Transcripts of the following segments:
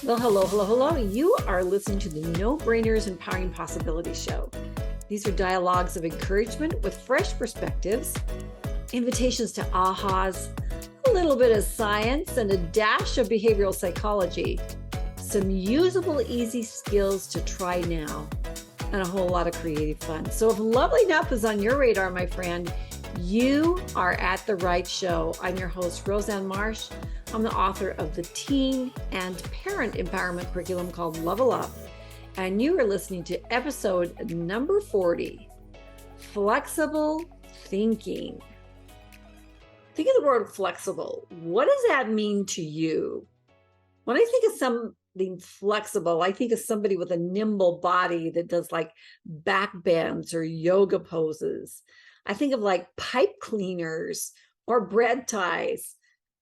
Well, hello. You are listening to the No Brainers Empowering Possibilities Show. These are dialogues of encouragement with fresh perspectives, invitations to ahas, a little bit of science, and a dash of behavioral psychology. Some usable, easy skills to try now, and a whole lot of creative fun. So if lovely enough is on your radar, my friend, you are at the right show. I'm your host, Roseanne Marsh. I'm the author of the teen and parent empowerment curriculum called Level Up. And you are listening to episode number 40, Flexible Thinking. Think of the word flexible. What does that mean to you? When I think of something flexible, I think of somebody with a nimble body that does like backbends or yoga poses. I think of like pipe cleaners or bread ties.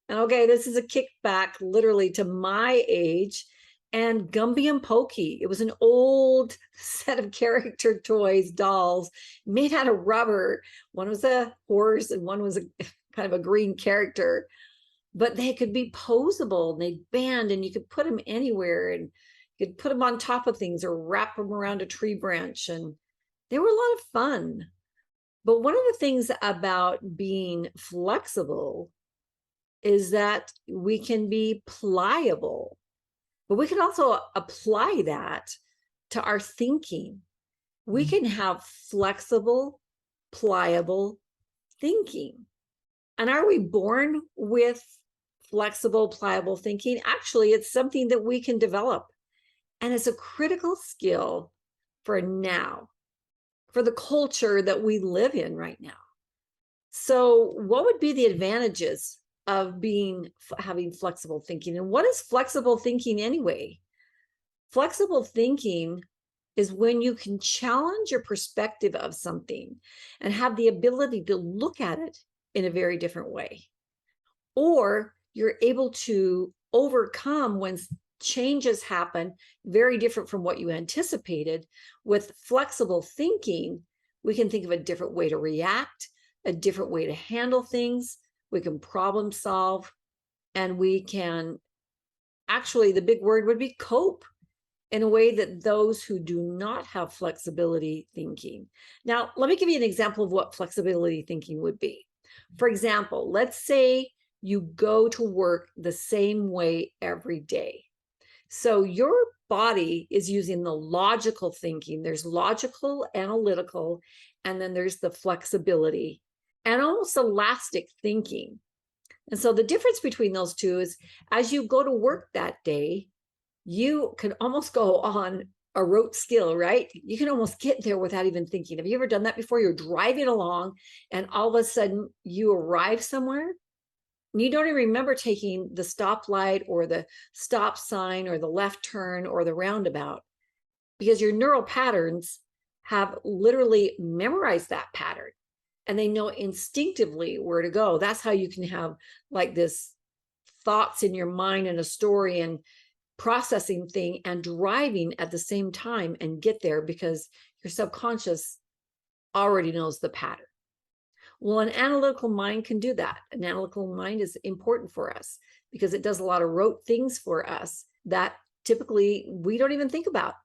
And okay, this is a kickback literally to my age. And Gumby and Pokey. It was an old set of character toys, dolls, made out of rubber. One was a horse and one was a kind of a green character. But they could be posable and they'd bend and you could put them anywhere and you could put them on top of things or wrap them around a tree branch. And they were a lot of fun. But one of the things about being flexible is that we can be pliable, but we can also apply that to our thinking. We can have flexible, pliable thinking. And are we born with flexible, pliable thinking? Actually, it's something that we can develop. And it's a critical skill for now, for the culture that we live in right now. So what would be the advantages of having flexible thinking? And what is flexible thinking anyway? Flexible thinking is when you can challenge your perspective of something and have the ability to look at it in a very different way. Or you're able to overcome when changes happen very different from what you anticipated. With flexible thinking, we can think of a different way to react, a different way to handle things. We can problem solve, and we can actually, the big word would be cope in a way that those who do not have flexibility thinking. Now, let me give you an example of what flexibility thinking would be. For example, let's say you go to work the same way every day. So your body is using the logical thinking. There's logical, analytical, and then there's the flexibility and almost elastic thinking. And so the difference between those two is as you go to work that day, you can almost go on a rote skill, right? You can almost get there without even thinking. Have you ever done that before? You're driving along and all of a sudden you arrive somewhere and you don't even remember taking the stoplight or the stop sign or the left turn or the roundabout because your neural patterns have literally memorized that pattern and they know instinctively where to go. That's how you can have like this thoughts in your mind and a story and processing thing and driving at the same time and get there because your subconscious already knows the pattern. Well, an analytical mind can do that. An analytical mind is important for us because it does a lot of rote things for us that typically we don't even think about.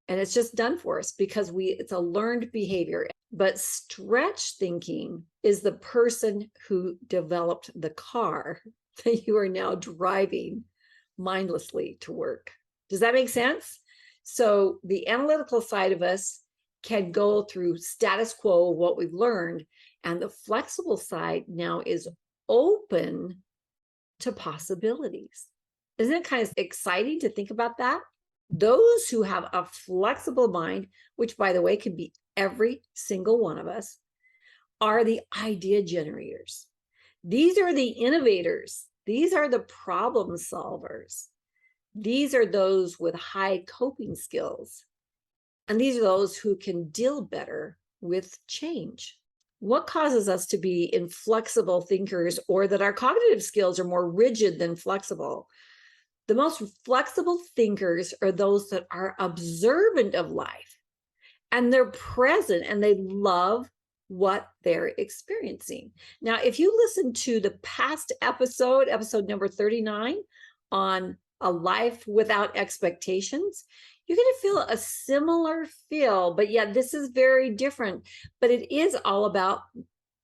And it's just done for us because it's a learned behavior. But stretch thinking is the person who developed the car that you are now driving mindlessly to work. Does that make sense? So the analytical side of us can go through status quo of what we've learned, and the flexible side now is open to possibilities. Isn't it kind of exciting to think about that? Those who have a flexible mind, which by the way can be every single one of us, are the idea generators. These are the innovators. These are the problem solvers. These are those with high coping skills. And these are those who can deal better with change. What causes us to be inflexible thinkers or that our cognitive skills are more rigid than flexible? The most flexible thinkers are those that are observant of life and they're present and they love what they're experiencing. Now, if you listen to the past episode number 39 on a life without expectations, you're going to feel a similar feel, but yet this is very different. But it is all about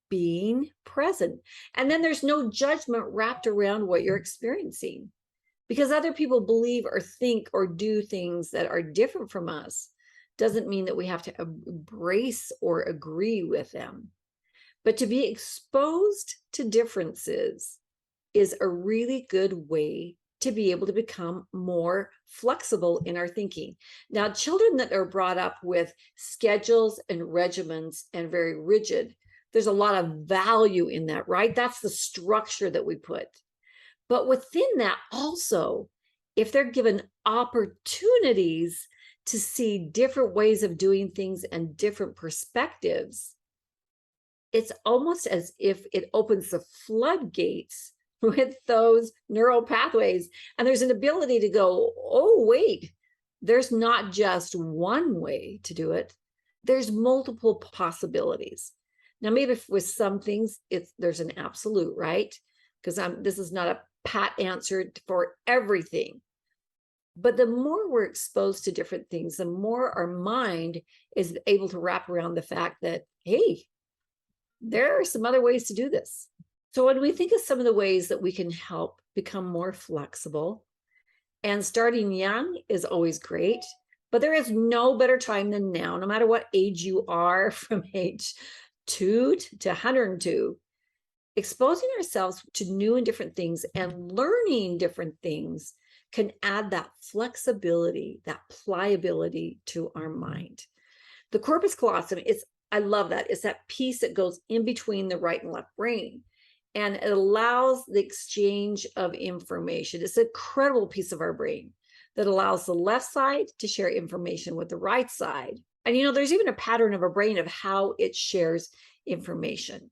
being present. And then there's no judgment wrapped around what you're experiencing, because other people believe or think or do things that are different from us doesn't mean that we have to embrace or agree with them. But to be exposed to differences is a really good way to be able to become more flexible in our thinking. Now, children that are brought up with schedules and regimens and very rigid, there's a lot of value in that, right? That's the structure that we put. But within that also, if they're given opportunities to see different ways of doing things and different perspectives, it's almost as if it opens the floodgates with those neural pathways. And there's an ability to go, oh, wait, there's not just one way to do it. There's multiple possibilities. Now, maybe with some things, there's an absolute, right? Because this is not a pat answer for everything. But the more we're exposed to different things, the more our mind is able to wrap around the fact that, hey, there are some other ways to do this. So when we think of some of the ways that we can help become more flexible, and starting young is always great, but there is no better time than now, no matter what age you are, from age 2 to 102, exposing ourselves to new and different things and learning different things can add that flexibility, that pliability to our mind. The corpus callosum, I love that. It's that piece that goes in between the right and left brain, and it allows the exchange of information. It's an incredible piece of our brain that allows the left side to share information with the right side. And there's even a pattern of a brain of how it shares information.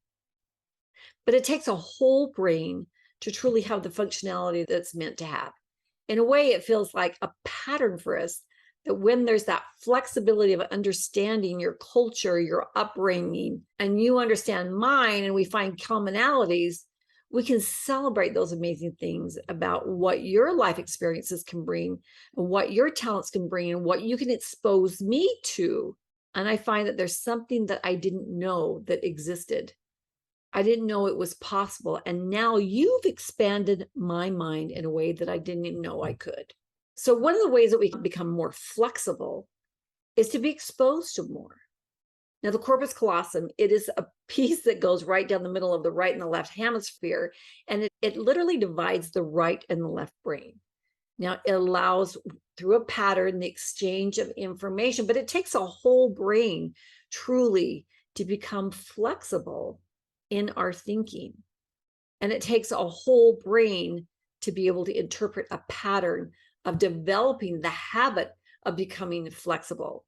But it takes a whole brain to truly have the functionality that's meant to have. In a way, it feels like a pattern for us, that when there's that flexibility of understanding your culture, your upbringing, and you understand mine, and we find commonalities, we can celebrate those amazing things about what your life experiences can bring, and what your talents can bring, and what you can expose me to. And I find that there's something that I didn't know that existed. I didn't know it was possible. And now you've expanded my mind in a way that I didn't even know I could. So one of the ways that we can become more flexible is to be exposed to more. Now, the corpus callosum, it is a piece that goes right down the middle of the right and the left hemisphere, and it literally divides the right and the left brain. Now, it allows, through a pattern, the exchange of information, but it takes a whole brain truly to become flexible in our thinking. And it takes a whole brain to be able to interpret a pattern of developing the habit of becoming flexible.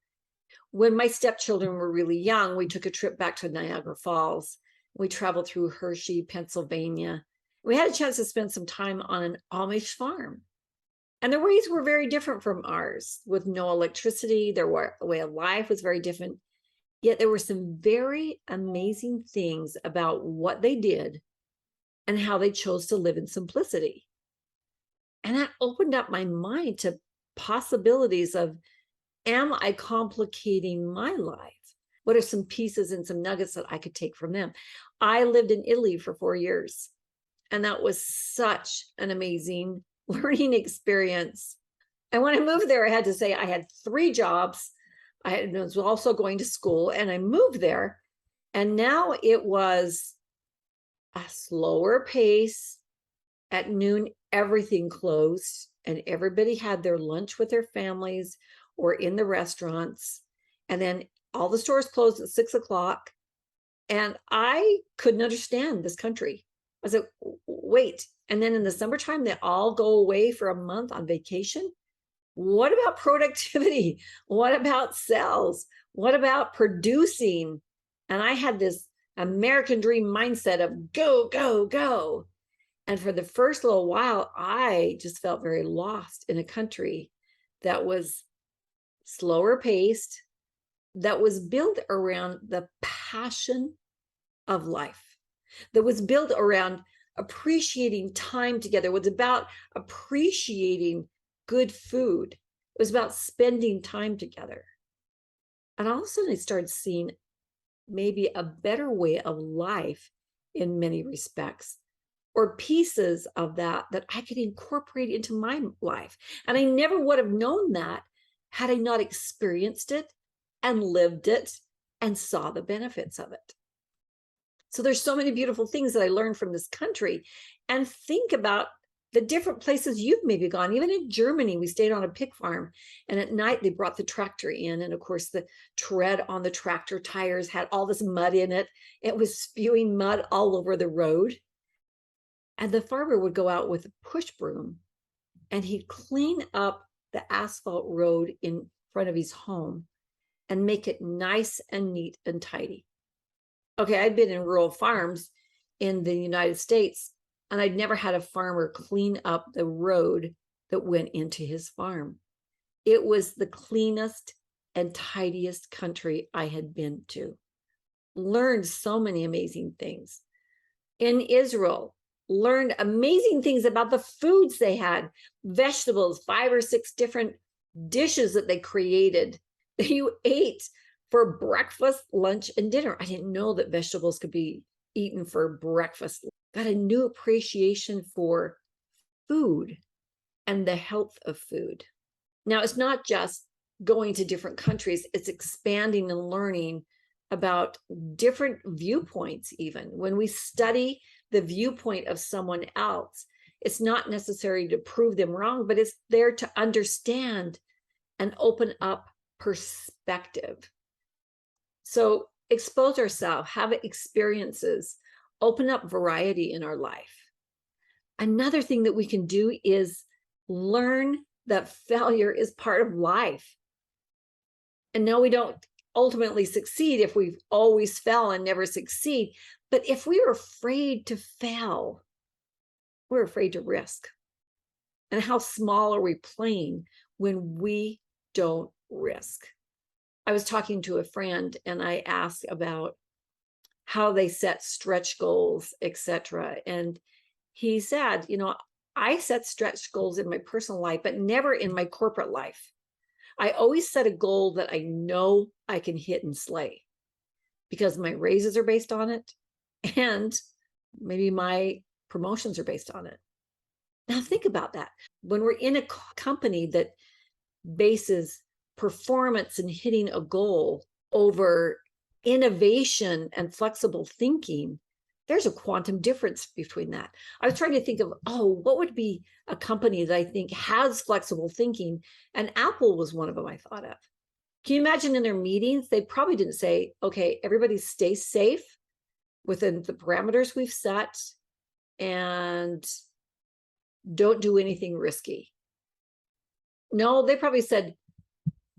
When my stepchildren were really young, we took a trip back to Niagara Falls. We traveled through Hershey, Pennsylvania. We had a chance to spend some time on an Amish farm. And their ways were very different from ours, with no electricity. Their way of life was very different. Yet there were some very amazing things about what they did and how they chose to live in simplicity. And that opened up my mind to possibilities of, am I complicating my life? What are some pieces and some nuggets that I could take from them? I lived in Italy for 4 years, and that was such an amazing learning experience. And when I moved there, I had to say I had 3 jobs. I was also going to school, and I moved there. And now it was a slower pace. At noon, everything closed, and everybody had their lunch with their families or in the restaurants. And then all the stores closed at 6 o'clock. And I couldn't understand this country. I was like, wait. And then in the summertime, they all go away for a month on vacation. What about productivity? What about sales? What about producing? And I had this American dream mindset of go, go, go. And for the first little while, I just felt very lost in a country that was slower paced, that was built around the passion of life, that was built around appreciating time together. It was about appreciating good food. It was about spending time together. And all of a sudden, I started seeing maybe a better way of life in many respects, or pieces of that I could incorporate into my life. And I never would have known that had I not experienced it and lived it and saw the benefits of it. So there's so many beautiful things that I learned from this country. And think about the different places you've maybe gone. Even in Germany, we stayed on a pig farm, and at night they brought the tractor in, and of course the tread on the tractor tires had all this mud in it. It was spewing mud all over the road. And the farmer would go out with a push broom and he'd clean up the asphalt road in front of his home and make it nice and neat and tidy. Okay, I'd been in rural farms in the United States, and I'd never had a farmer clean up the road that went into his farm. It was the cleanest and tidiest country I had been to. Learned so many amazing things. In Israel, learned amazing things about the foods they had, vegetables, 5 or 6 different dishes that they created that you ate for breakfast, lunch, and dinner. I didn't know that vegetables could be eaten for breakfast. Got a new appreciation for food and the health of food. Now, it's not just going to different countries, it's expanding and learning about different viewpoints. Even when we study the viewpoint of someone else, it's not necessary to prove them wrong, but it's there to understand and open up perspective. So expose ourselves, have experiences, open up variety in our life. Another thing that we can do is learn that failure is part of life. And no, we don't ultimately succeed if we've always fail and never succeed. But if we are afraid to fail, we're afraid to risk. And how small are we playing when we don't risk? I was talking to a friend and I asked about how they set stretch goals, etc. And he said, I set stretch goals in my personal life, but never in my corporate life. I always set a goal that I know I can hit and slay because my raises are based on it, and maybe my promotions are based on it. Now think about that. When we're in a company that bases performance and hitting a goal over innovation and flexible thinking, there's a quantum difference between that. I was trying to think of, what would be a company that I think has flexible thinking? And Apple was one of them I thought of. Can you imagine in their meetings, they probably didn't say, okay, everybody stay safe within the parameters we've set and don't do anything risky. No, they probably said,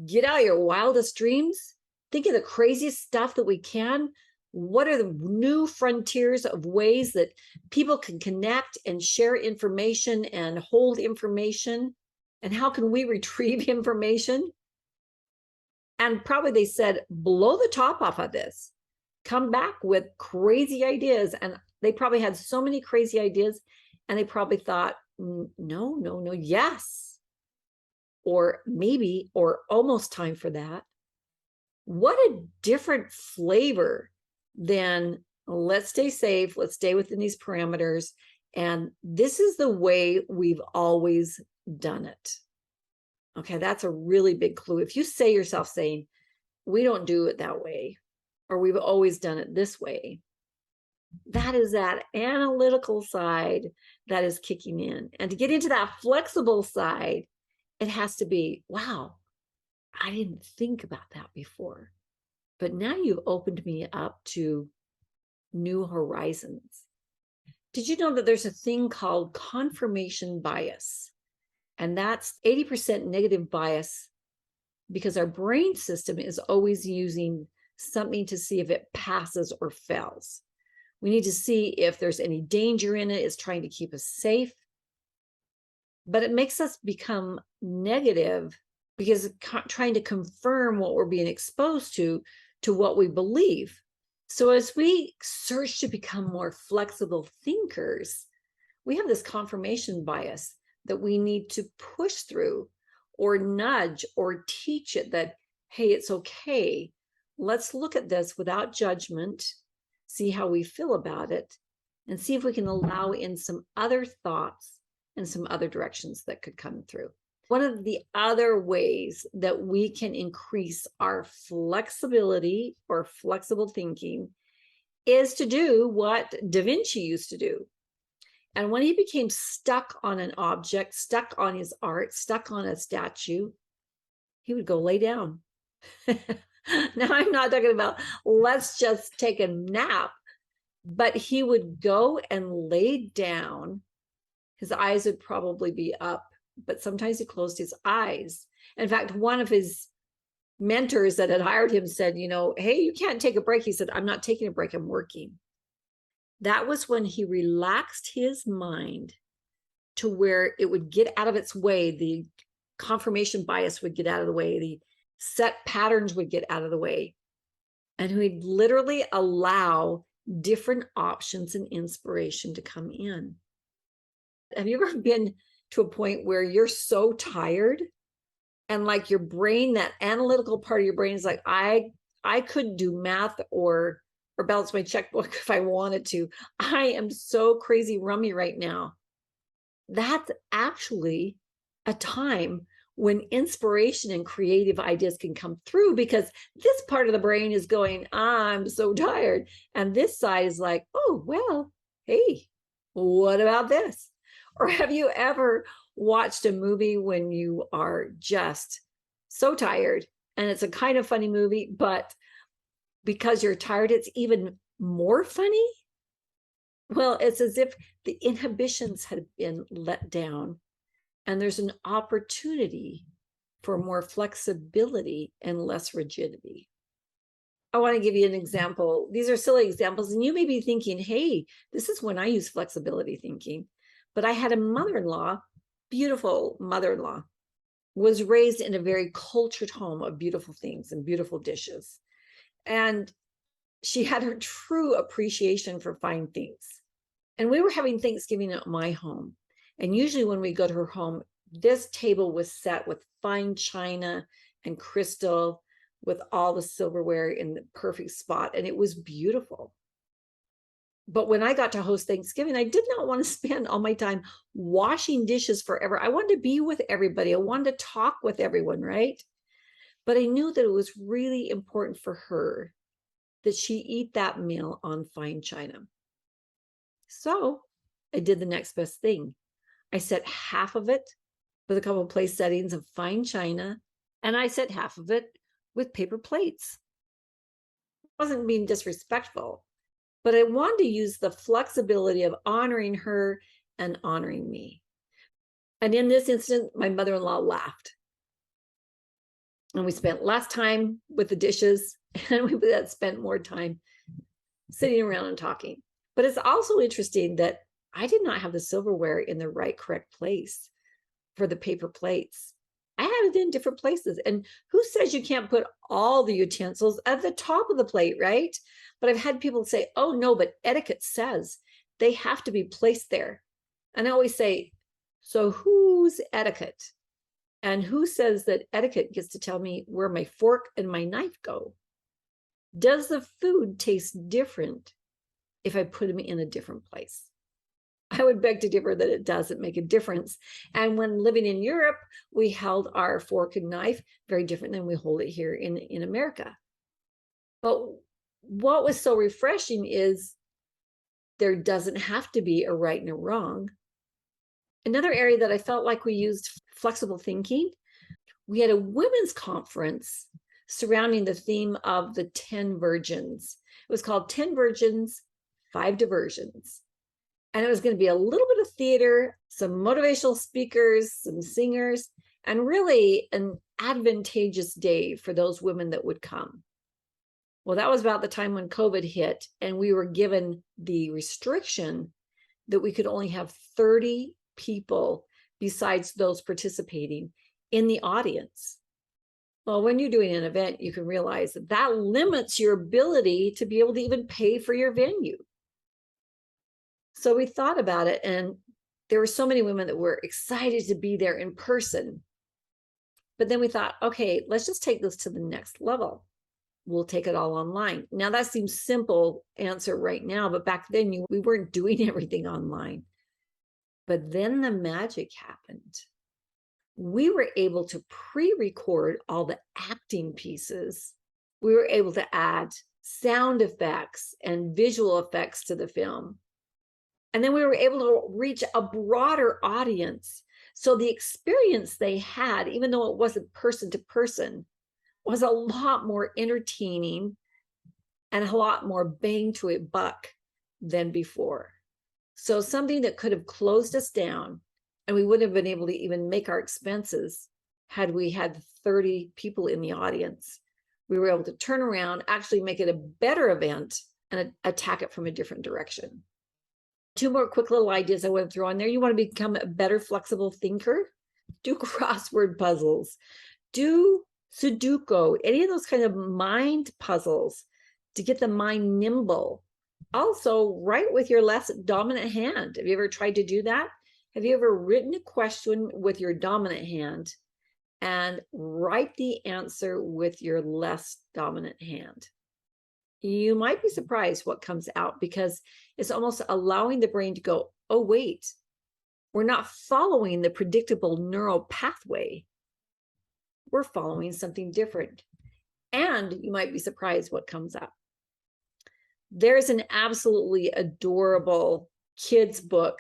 get out of your wildest dreams. Think of the craziest stuff that we can. What are the new frontiers of ways that people can connect and share information and hold information? And how can we retrieve information? And probably they said, blow the top off of this. Come back with crazy ideas. And they probably had so many crazy ideas. And they probably thought, no, yes. Or maybe, or almost time for that. What a different flavor than let's stay safe, let's stay within these parameters. And this is the way we've always done it. Okay, that's a really big clue. If you say yourself saying, we don't do it that way, or we've always done it this way, that is that analytical side that is kicking in. And to get into that flexible side, it has to be, wow, I didn't think about that before. But now you've opened me up to new horizons. Did you know that there's a thing called confirmation bias? And that's 80% negative bias because our brain system is always using something to see if it passes or fails. We need to see if there's any danger in it. It's trying to keep us safe. But it makes us become negative because it's trying to confirm what we're being exposed to what we believe. So as we search to become more flexible thinkers, we have this confirmation bias that we need to push through or nudge or teach it that, hey, it's okay. Let's look at this without judgment, see how we feel about it, and see if we can allow in some other thoughts and some other directions that could come through. One of the other ways that we can increase our flexibility or flexible thinking is to do what Da Vinci used to do. And when he became stuck on an object, stuck on his art, stuck on a statue, he would go lay down. Now, I'm not talking about let's just take a nap, but he would go and lay down. His eyes would probably be up, but sometimes he closed his eyes. In fact, one of his mentors that had hired him said, hey, you can't take a break. He said, I'm not taking a break, I'm working. That was when he relaxed his mind to where it would get out of its way. The confirmation bias would get out of the way. The set patterns would get out of the way. And we'd literally allow different options and inspiration to come in. Have you ever been to a point where you're so tired and like your brain, that analytical part of your brain is like, I couldn't do math or balance my checkbook if I wanted to. I am so crazy rummy right now. That's actually a time when inspiration and creative ideas can come through, because this part of the brain is going, I'm so tired. And this side is like, oh, well, hey, what about this? Or have you ever watched a movie when you are just so tired and it's a kind of funny movie, but because you're tired, it's even more funny? Well, it's as if the inhibitions had been let down and there's an opportunity for more flexibility and less rigidity. I want to give you an example. These are silly examples, and you may be thinking, hey, this is when I use flexibility thinking. But I had a mother-in-law, beautiful mother-in-law, was raised in a very cultured home of beautiful things and beautiful dishes. And she had her true appreciation for fine things. And we were having Thanksgiving at my home. And usually when we go to her home, this table was set with fine china and crystal with all the silverware in the perfect spot. And it was beautiful. But when I got to host Thanksgiving, I did not want to spend all my time washing dishes forever. I wanted to be with everybody. I wanted to talk with everyone, right? But I knew that it was really important for her that she eat that meal on fine china. So I did the next best thing. I set half of it with a couple of place settings of fine china, and I set half of it with paper plates. I wasn't being disrespectful, but I wanted to use the flexibility of honoring her and honoring me. And in this instant, my mother-in-law laughed. And we spent less time with the dishes, and we spent more time sitting around and talking. But it's also interesting that I did not have the silverware in the right, correct place for the paper plates. I had it in different places. And who says you can't put all the utensils at the top of the plate, right? But I've had people say, oh, no, but etiquette says they have to be placed there. And I always say, so who's etiquette? And who says that etiquette gets to tell me where my fork and my knife go? Does the food taste different if I put them in a different place? I would beg to differ that it doesn't make a difference. And when living in Europe, we held our fork and knife very different than we hold it here in America. But what was so refreshing is there doesn't have to be a right and a wrong. Another area that I felt like we used flexible thinking, we had a women's conference surrounding the theme of the 10 virgins. It was called 10 Virgins, 5 Diversions. And it was going to be a little bit of theater, some motivational speakers, some singers, and really an advantageous day for those women that would come. Well, that was about the time when COVID hit, and we were given the restriction that we could only have 30 people besides those participating in the audience. Well, when you're doing an event, you can realize that that limits your ability to be able to even pay for your venue. So we thought about it, and there were so many women that were excited to be there in person. But then we thought, okay, let's just take this to the next level. We'll take it all online. Now that seems simple answer right now, but back then we weren't doing everything online. But then the magic happened. We were able to pre-record all the acting pieces. We were able to add sound effects and visual effects to the film. And then we were able to reach a broader audience. So the experience they had, even though it wasn't person to person, was a lot more entertaining and a lot more bang to a buck than before. So something that could have closed us down, and we wouldn't have been able to even make our expenses had we had 30 people in the audience. We were able to turn around, actually make it a better event, and attack it from a different direction. Two more quick little ideas I want to throw on there. You want to become a better flexible thinker? Do crossword puzzles. Do Sudoku, any of those kind of mind puzzles to get the mind nimble. Also, write with your less dominant hand. Have you ever tried to do that? Have you ever written a question with your dominant hand and write the answer with your less dominant hand? You might be surprised what comes out, because it's almost allowing the brain to go, oh, wait, we're not following the predictable neural pathway. We're following something different. And you might be surprised what comes up. There's an absolutely adorable kids book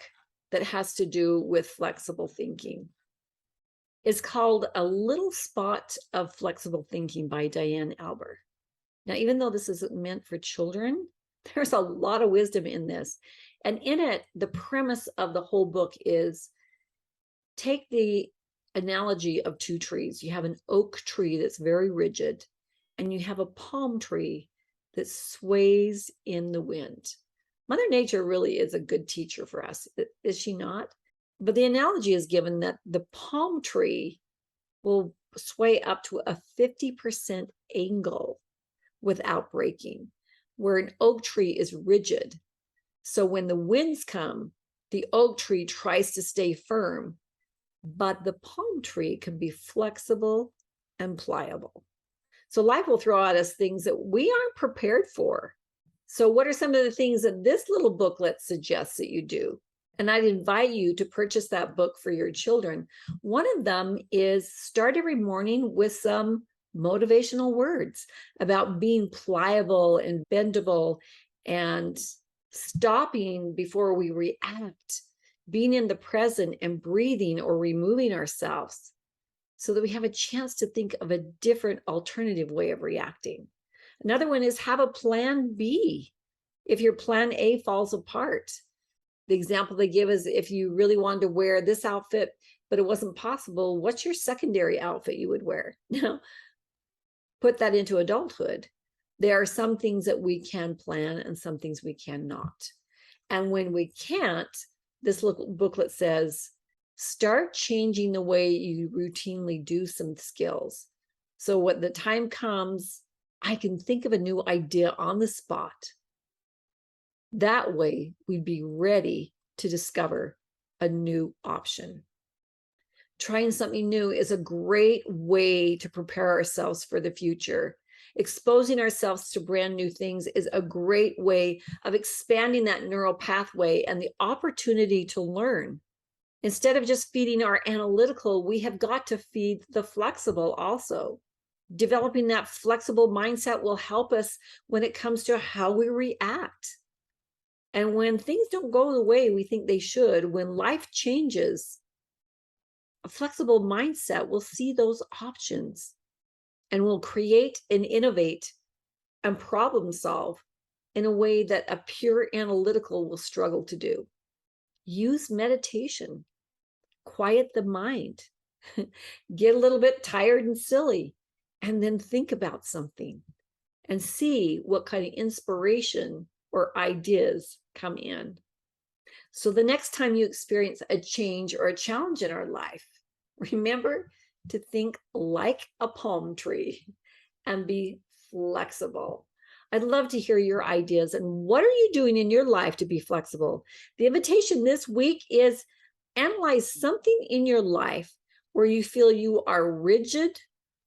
that has to do with flexible thinking. It's called A Little Spot of Flexible Thinking by Diane Albert. Now, even though this isn't meant for children, there's a lot of wisdom in this. And in it, the premise of the whole book is, take the analogy of two trees. You have an oak tree that's very rigid, and you have a palm tree that sways in the wind. Mother Nature really is a good teacher for us, is she not? But the analogy is given that the palm tree will sway up to a 50% angle without breaking, where an oak tree is rigid. So when the winds come, the oak tree tries to stay firm, but the palm tree can be flexible and pliable. So life will throw at us things that we aren't prepared for. So what are some of the things that this little booklet suggests that you do? And I'd invite you to purchase that book for your children. One of them is start every morning with some motivational words about being pliable and bendable and stopping before we react, being in the present and breathing or removing ourselves so that we have a chance to think of a different alternative way of reacting. Another one is have a plan B if your plan A falls apart. The example they give is, if you really wanted to wear this outfit, but it wasn't possible, what's your secondary outfit you would wear? Now, put that into adulthood. There are some things that we can plan and some things we cannot. And when we can't, this booklet says, start changing the way you routinely do some skills. So when the time comes, I can think of a new idea on the spot. That way, we'd be ready to discover a new option. Trying something new is a great way to prepare ourselves for the future. Exposing ourselves to brand new things is a great way of expanding that neural pathway and the opportunity to learn. Instead of just feeding our analytical, we have got to feed the flexible also. Developing that flexible mindset will help us when it comes to how we react. And when things don't go the way we think they should, when life changes, a flexible mindset will see those options and will create and innovate and problem solve in a way that a pure analytical will struggle to do. Use meditation, quiet the mind, get a little bit tired and silly, and then think about something and see what kind of inspiration or ideas come in. So the next time you experience a change or a challenge in our life, remember, to think like a palm tree and be flexible. I'd love to hear your ideas and what are you doing in your life to be flexible? The invitation this week is analyze something in your life where you feel you are rigid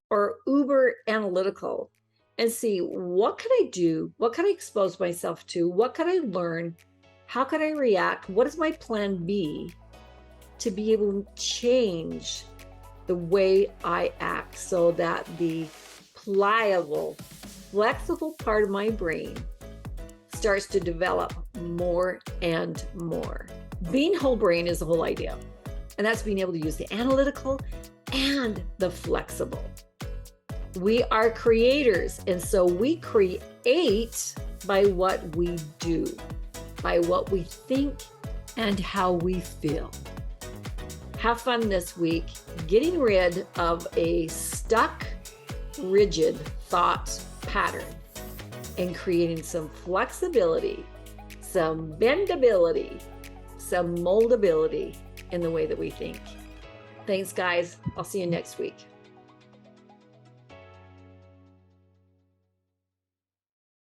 or uber analytical and see, what could I do? What could I expose myself to? What could I learn? How could I react? What is my plan B to be able to change the way I act so that the pliable, flexible part of my brain starts to develop more and more. Being whole brain is the whole idea. And that's being able to use the analytical and the flexible. We are creators, and so we create by what we do, by what we think and how we feel. Have fun this week getting rid of a stuck, rigid thought pattern and creating some flexibility, some bendability, some moldability in the way that we think. Thanks, guys. I'll see you next week.